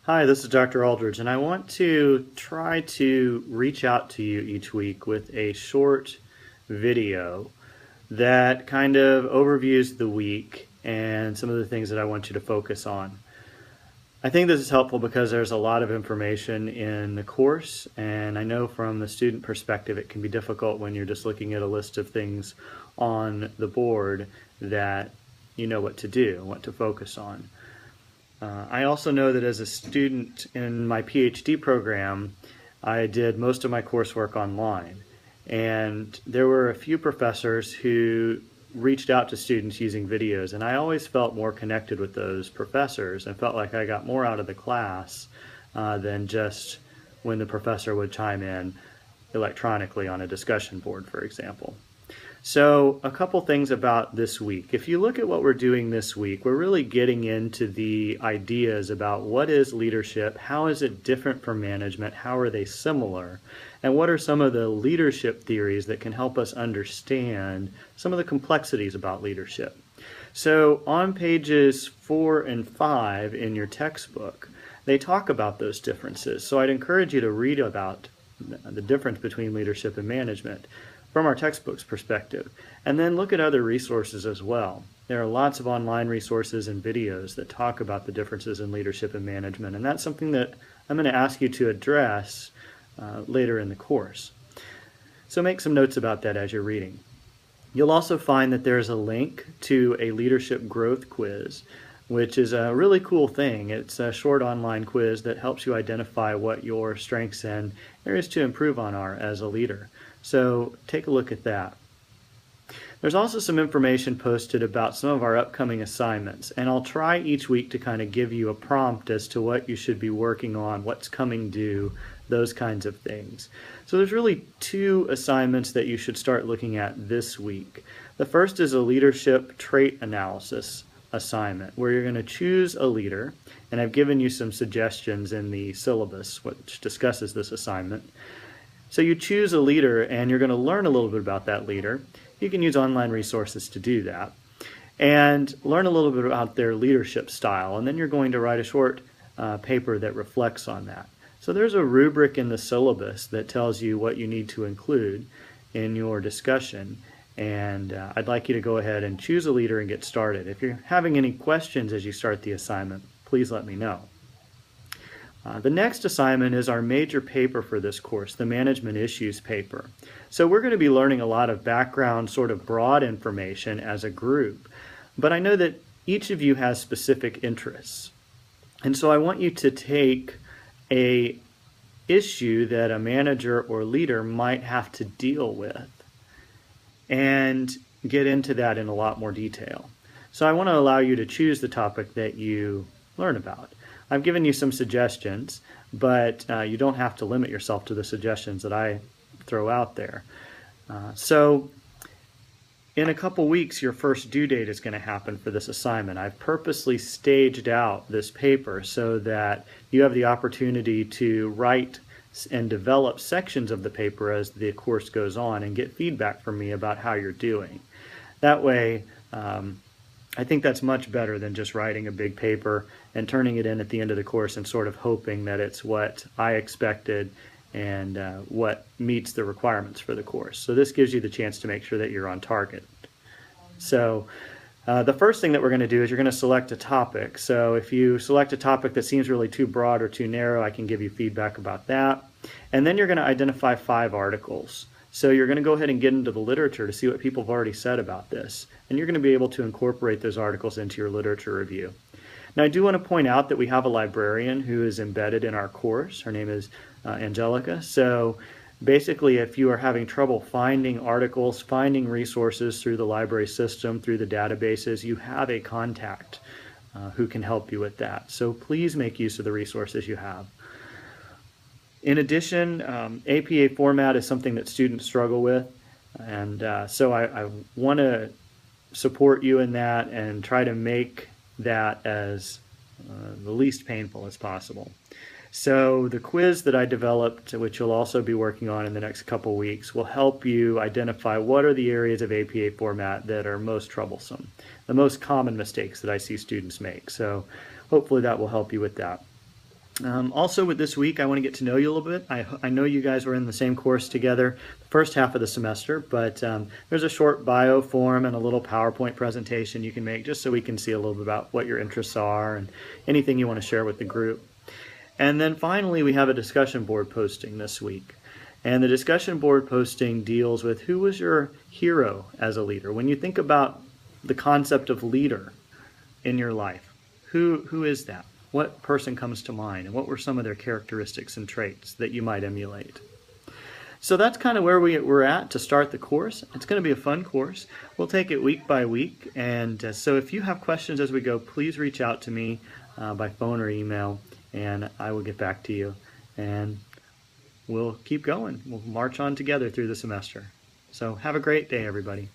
Hi, this is Dr. Aldridge, and I want to try to reach out to you each week with a short video that kind of overviews the week and some of the things that I want you to focus on. I think this is helpful because there's a lot of information in the course, and I know from the student perspective it can be difficult when you're just looking at a list of things on the board that you know what to do, what to focus on. I also know that as a student in my PhD program, I did most of my coursework online. And there were a few professors who reached out to students using videos, and I always felt more connected with those professors and felt like I got more out of the class than just when the professor would chime in electronically on a discussion board, for example. So a couple things about this week. If you look at what we're doing this week, we're really getting into the ideas about what is leadership, how is it different from management, how are they similar, and what are some of the leadership theories that can help us understand some of the complexities about leadership. So on pages 4 and 5 in your textbook, they talk about those differences. So I'd encourage you to read about the difference between leadership and management from our textbook's perspective, and then look at other resources as well. There are lots of online resources and videos that talk about the differences in leadership and management, and that's something that I'm going to ask you to address later in the course. So make some notes about that as you're reading. You'll also find that there's a link to a leadership growth quiz, which is a really cool thing. It's a short online quiz that helps you identify what your strengths and areas to improve on are as a leader. So take a look at that. There's also some information posted about some of our upcoming assignments, and I'll try each week to kind of give you a prompt as to what you should be working on, what's coming due, those kinds of things. So there's really 2 assignments that you should start looking at this week. The first is a leadership trait analysis assignment, where you're going to choose a leader, and I've given you some suggestions in the syllabus which discusses this assignment. So you choose a leader, and you're going to learn a little bit about that leader. You can use online resources to do that, and learn a little bit about their leadership style, and then you're going to write a short paper that reflects on that. So there's a rubric in the syllabus that tells you what you need to include in your discussion, and I'd like you to go ahead and choose a leader and get started. If you're having any questions as you start the assignment, please let me know. The next assignment is our major paper for this course, the Management Issues paper. So we're going to be learning a lot of background, sort of broad information as a group, but I know that each of you has specific interests. And so I want you to take an issue that a manager or leader might have to deal with and get into that in a lot more detail. So I want to allow you to choose the topic that you learn about. I've given you some suggestions, but you don't have to limit yourself to the suggestions that I throw out there. So in a couple weeks, your first due date is going to happen for this assignment. I've purposely staged out this paper so that you have the opportunity to write and develop sections of the paper as the course goes on and get feedback from me about how you're doing. That way, I think that's much better than just writing a big paper and turning it in at the end of the course and sort of hoping that it's what I expected and what meets the requirements for the course. So this gives you the chance to make sure that you're on target. So the first thing that we're going to do is you're going to select a topic. So if you select a topic that seems really too broad or too narrow, I can give you feedback about that. And then you're going to identify 5 articles. So you're going to go ahead and get into the literature to see what people have already said about this. And you're going to be able to incorporate those articles into your literature review. Now I do want to point out that we have a librarian who is embedded in our course. Her name is Angelica. So basically if you are having trouble finding articles, finding resources through the library system, through the databases, you have a contact who can help you with that. So please make use of the resources you have. In addition, APA format is something that students struggle with, and so I want to support you in that and try to make that as the least painful as possible. So the quiz that I developed, which you'll also be working on in the next couple weeks, will help you identify what are the areas of APA format that are most troublesome, the most common mistakes that I see students make. So hopefully that will help you with that. Also with this week, I want to get to know you a little bit. I know you guys were in the same course together the first half of the semester, but there's a short bio form and a little PowerPoint presentation you can make just so we can see a little bit about what your interests are and anything you want to share with the group. And then finally, we have a discussion board posting this week. And the discussion board posting deals with who was your hero as a leader. When you think about the concept of leader in your life, who is that? What person comes to mind, and what were some of their characteristics and traits that you might emulate? So that's kind of where we're at to start the course. It's going to be a fun course. We'll take it week by week, and so if you have questions as we go, please reach out to me by phone or email, and I will get back to you, and we'll keep going. We'll march on together through the semester. So have a great day, everybody.